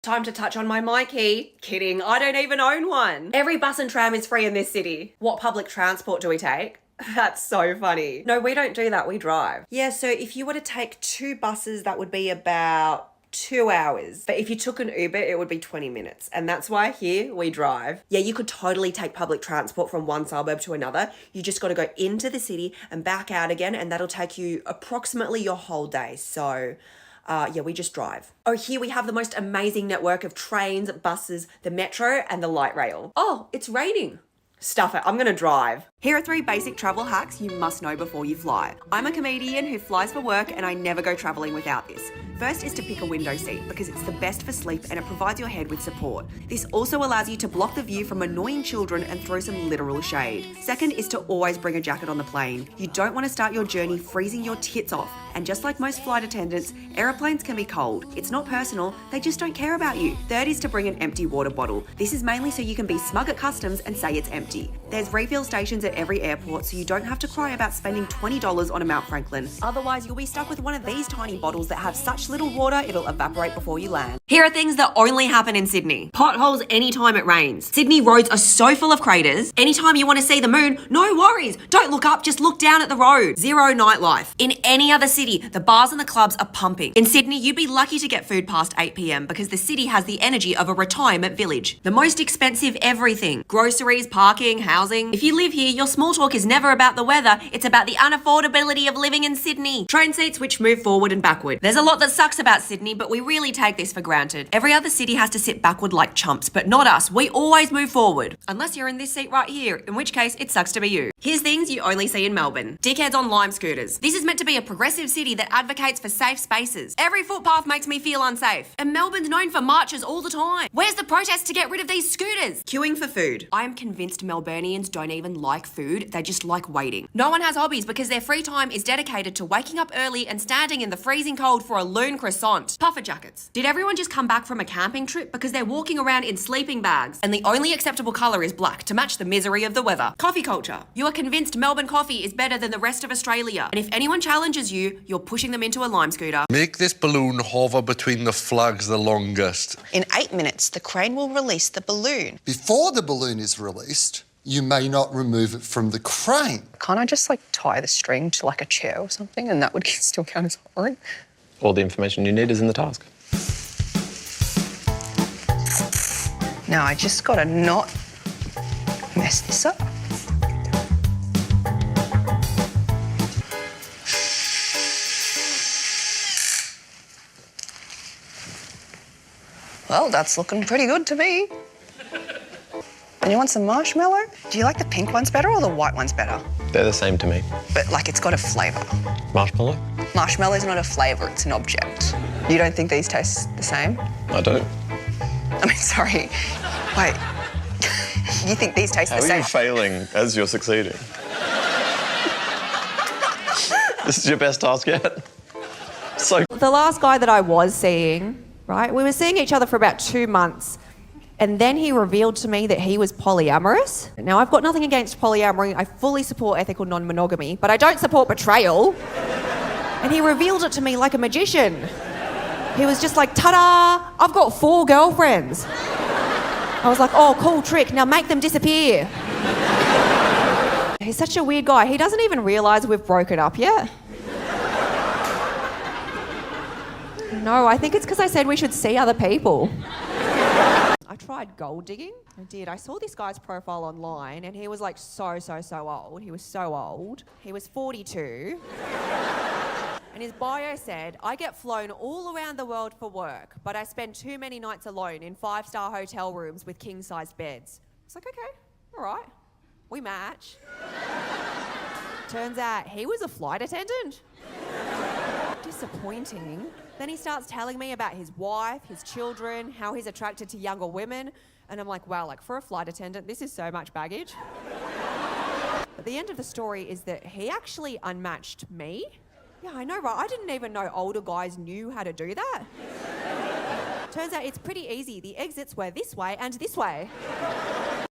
Time to touch on my Mikey. Kidding, I don't even own one. Every bus and tram is free in this city. What public transport do we take? That's so funny. No, we don't do that, we drive. Yeah, so if you were to take 2 buses, that would be about 2 hours. But if you took an Uber, it would be 20 minutes. And that's why here we drive. Yeah, you could totally take public transport from one suburb to another. You just got to go into the city and back out again, and that'll take you approximately your whole day. So yeah, we just drive. Oh, here we have the most amazing network of trains, buses, the metro, and the light rail. Oh, it's raining. Stuff it, I'm gonna drive. Here are 3 basic travel hacks you must know before you fly. I'm a comedian who flies for work and I never go traveling without this. First is to pick a window seat because it's the best for sleep and it provides your head with support. This also allows you to block the view from annoying children and throw some literal shade. Second is to always bring a jacket on the plane. You don't want to start your journey freezing your tits off. And just like most flight attendants, aeroplanes can be cold. It's not personal, they just don't care about you. Third is to bring an empty water bottle. This is mainly so you can be smug at customs and say it's empty. There's refill stations at every airport so you don't have to cry about spending $20 on a Mount Franklin. Otherwise, you'll be stuck with one of these tiny bottles that have such little water it'll evaporate before you land. Here are things that only happen in Sydney. Potholes anytime it rains. Sydney roads are so full of craters. Anytime you want to see the moon, no worries. Don't look up, just look down at the road. Zero nightlife. In any other city, the bars and the clubs are pumping. In Sydney, you'd be lucky to get food past 8 p.m. because the city has the energy of a retirement village. The most expensive everything. Groceries, parking, housing. If you live here, your small talk is never about the weather, it's about the unaffordability of living in Sydney. Train seats which move forward and backward. There's a lot that sucks about Sydney, but we really take this for granted. Every other city has to sit backward like chumps, but not us. We always move forward. Unless you're in this seat right here, in which case it sucks to be you. Here's things you only see in Melbourne. Dickheads on lime scooters. This is meant to be a progressive city that advocates for safe spaces. Every footpath makes me feel unsafe. And Melbourne's known for marches all the time. Where's the protest to get rid of these scooters? Queuing for food. I am convinced Melburnians don't even like food, they just like waiting. No one has hobbies because their free time is dedicated to waking up early and standing in the freezing cold for a loon croissant. Puffer jackets. Did everyone just come back from a camping trip because they're walking around in sleeping bags and the only acceptable colour is black to match the misery of the weather? Coffee culture. You are convinced Melbourne coffee is better than the rest of Australia, and if anyone challenges you, you're pushing them into a lime scooter. Make this balloon hover between the flags the longest. In 8 minutes, the crane will release the balloon. Before the balloon is released, you may not remove it from the crane. Can't I just, tie the string to, a chair or something, and that would still count as hovering? All the information you need is in the task. Now, I just gotta not mess this up. Well, that's looking pretty good to me. And you want some marshmallow? Do you like the pink ones better or the white ones better? They're the same to me. But, it's got a flavour. Marshmallow? Marshmallow's not a flavour, it's an object. You don't think these taste the same? I don't. Sorry. Wait. You think these taste the same? How are you failing as you're succeeding? This is your best task yet? The last guy that I was seeing, right, we were seeing each other for about 2 months. And then he revealed to me that he was polyamorous. Now, I've got nothing against polyamory. I fully support ethical non-monogamy, but I don't support betrayal. And he revealed it to me like a magician. He was just like, ta-da, I've got 4 girlfriends. I was like, oh, cool trick, now make them disappear. He's such a weird guy. He doesn't even realise we've broken up yet. No, I think it's because I said we should see other people. I tried gold digging. I did. I saw this guy's profile online and he was so old. He was so old. He was 42. And his bio said, I get flown all around the world for work, but I spend too many nights alone in 5-star hotel rooms with king-sized beds. I was like, okay, all right, we match. Turns out he was a flight attendant. Disappointing. Then he starts telling me about his wife, his children, how he's attracted to younger women. And I'm like, wow, for a flight attendant, this is so much baggage. But the end of the story is that he actually unmatched me. Yeah, I know, right? I didn't even know older guys knew how to do that. Turns out it's pretty easy. The exits were this way and this way.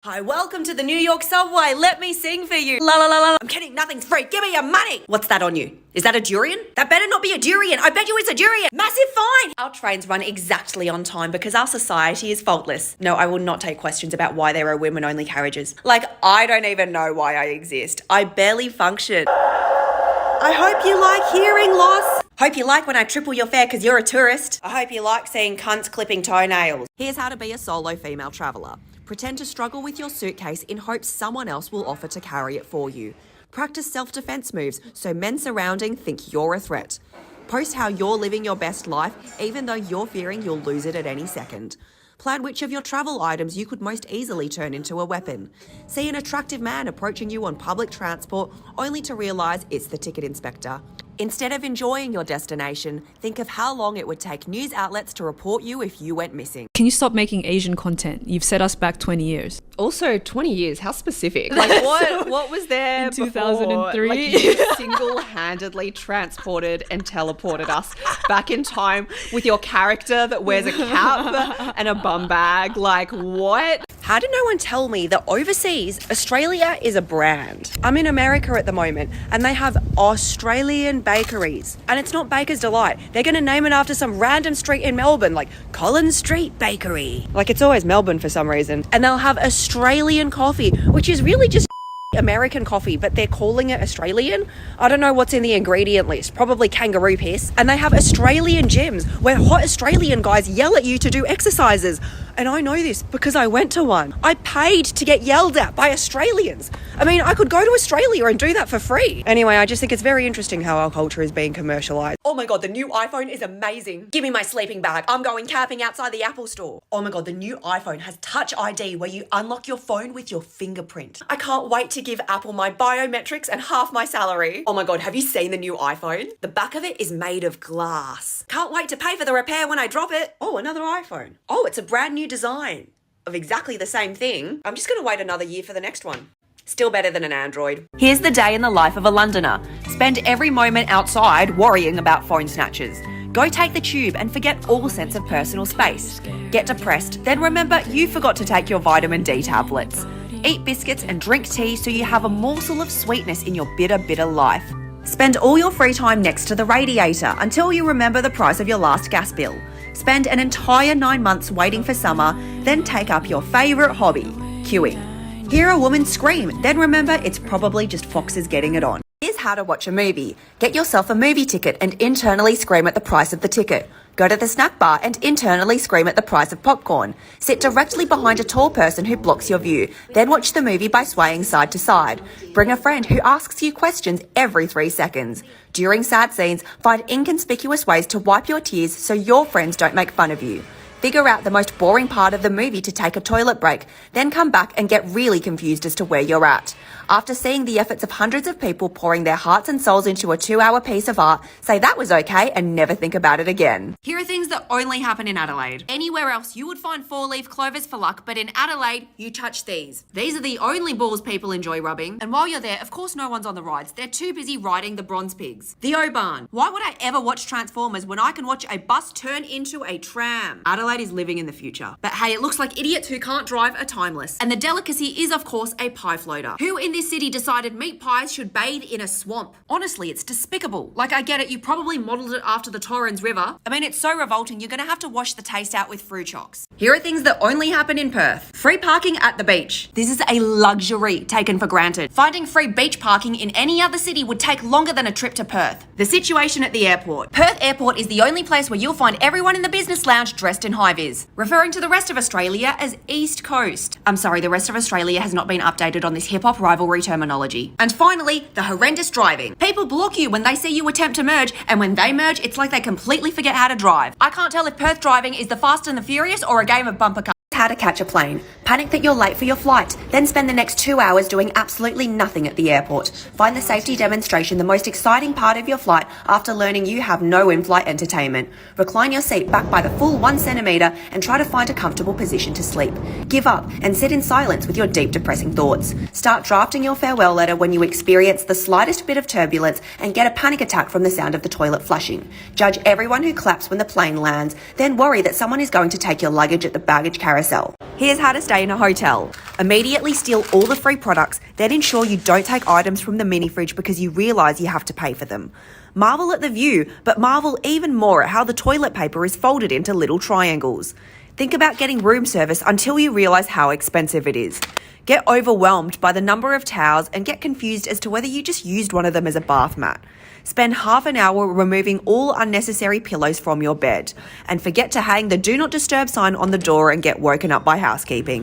Hi, welcome to the New York subway. Let me sing for you. La la la la. I'm kidding, nothing's free. Give me your money. What's that on you? Is that a durian? That better not be a durian. I bet you it's a durian. Massive fine. Our trains run exactly on time because our society is faultless. No, I will not take questions about why there are women-only carriages. Like, I don't even know why I exist. I barely function. I hope you like hearing loss. Hope you like when I triple your fare because you're a tourist. I hope you like seeing cunts clipping toenails. Here's how to be a solo female traveller. Pretend to struggle with your suitcase in hopes someone else will offer to carry it for you. Practice self-defense moves so men surrounding think you're a threat. Post how you're living your best life even though you're fearing you'll lose it at any second. Plan which of your travel items you could most easily turn into a weapon. See an attractive man approaching you on public transport only to realise it's the ticket inspector. Instead of enjoying your destination, think of how long it would take news outlets to report you if you went missing. Can you stop making Asian content? You've set us back 20 years. Also, 20 years, how specific? Like, what was there In 2003? Like, you single-handedly transported and teleported us back in time with your character that wears a cap and a bum bag. Like, what? How did no one tell me that overseas, Australia is a brand? I'm in America at the moment and they have Australian bakeries. And it's not Baker's Delight. They're going to name it after some random street in Melbourne, like Collins Street Bakery. Like, it's always Melbourne for some reason. And they'll have Australian coffee, which is really just American coffee, but they're calling it Australian. I don't know what's in the ingredient list, probably kangaroo piss. And they have Australian gyms where hot Australian guys yell at you to do exercises. And I know this because I went to one. I paid to get yelled at by Australians. I mean, I could go to Australia and do that for free. Anyway, I just think it's very interesting how our culture is being commercialized. Oh my God, the new iPhone is amazing. Give me my sleeping bag. I'm going camping outside the Apple store. Oh my God, the new iPhone has Touch ID where you unlock your phone with your fingerprint. I can't wait to give Apple my biometrics and half my salary. Oh my God, have you seen the new iPhone? The back of it is made of glass. Can't wait to pay for the repair when I drop it. Oh, another iPhone. Oh, it's a brand new design of exactly the same thing. I'm just gonna wait another year for the next one. Still better than an Android. Here's the day in the life of a Londoner. Spend every moment outside worrying about phone snatchers. Go take the tube and forget all sense of personal space. Get depressed, then remember you forgot to take your vitamin D tablets. Eat biscuits and drink tea so you have a morsel of sweetness in your bitter, bitter life. Spend all your free time next to the radiator until you remember the price of your last gas bill. Spend an entire 9 months waiting for summer, then take up your favourite hobby, queuing. Hear a woman scream, then remember it's probably just foxes getting it on. Here's how to watch a movie. Get yourself a movie ticket and internally scream at the price of the ticket. Go to the snack bar and internally scream at the price of popcorn. Sit directly behind a tall person who blocks your view. Then watch the movie by swaying side to side. Bring a friend who asks you questions every 3 seconds. During sad scenes, find inconspicuous ways to wipe your tears so your friends don't make fun of you. Figure out the most boring part of the movie to take a toilet break, then come back and get really confused as to where you're at. After seeing the efforts of hundreds of people pouring their hearts and souls into a 2-hour piece of art, say that was okay and never think about it again. Here are things that only happen in Adelaide. Anywhere else you would find 4-leaf clovers for luck, but in Adelaide, you touch these. These are the only balls people enjoy rubbing. And while you're there, of course no one's on the rides. They're too busy riding the bronze pigs. The O-Barn. Why would I ever watch Transformers when I can watch a bus turn into a tram? Adelaide is living in the future. But hey, it looks like idiots who can't drive are timeless. And the delicacy is, of course, a pie floater. Who in this city decided meat pies should bathe in a swamp? Honestly, it's despicable. Like, I get it, you probably modelled it after the Torrens River. I mean, it's so revolting, you're gonna have to wash the taste out with fruit chocks. Here are things that only happen in Perth. Free parking at the beach. This is a luxury taken for granted. Finding free beach parking in any other city would take longer than a trip to Perth. The situation at the airport. Perth Airport is the only place where you'll find everyone in the business lounge dressed in high-vis. Referring to the rest of Australia as East Coast. I'm sorry, the rest of Australia has not been updated on this hip-hop rivalry terminology. And finally, the horrendous driving. People block you when they see you attempt to merge, and when they merge, it's like they completely forget how to drive. I can't tell if Perth driving is the Fast and the Furious or a game of bumper cars. How to catch a plane. Panic that you're late for your flight, then spend the next 2 hours doing absolutely nothing at the airport. Find the safety demonstration the most exciting part of your flight after learning you have no in-flight entertainment. Recline your seat back by the full 1 centimetre and try to find a comfortable position to sleep. Give up and sit in silence with your deep depressing thoughts. Start drafting your farewell letter when you experience the slightest bit of turbulence and get a panic attack from the sound of the toilet flushing. Judge everyone who claps when the plane lands, then worry that someone is going to take your luggage at the baggage carousel sell. Here's how to stay in a hotel. Immediately steal all the free products, then ensure you don't take items from the mini fridge because you realise you have to pay for them. Marvel at the view, but marvel even more at how the toilet paper is folded into little triangles. Think about getting room service until you realise how expensive it is. Get overwhelmed by the number of towels and get confused as to whether you just used one of them as a bath mat. Spend half an hour removing all unnecessary pillows from your bed. And forget to hang the Do Not Disturb sign on the door and get woken up by housekeeping.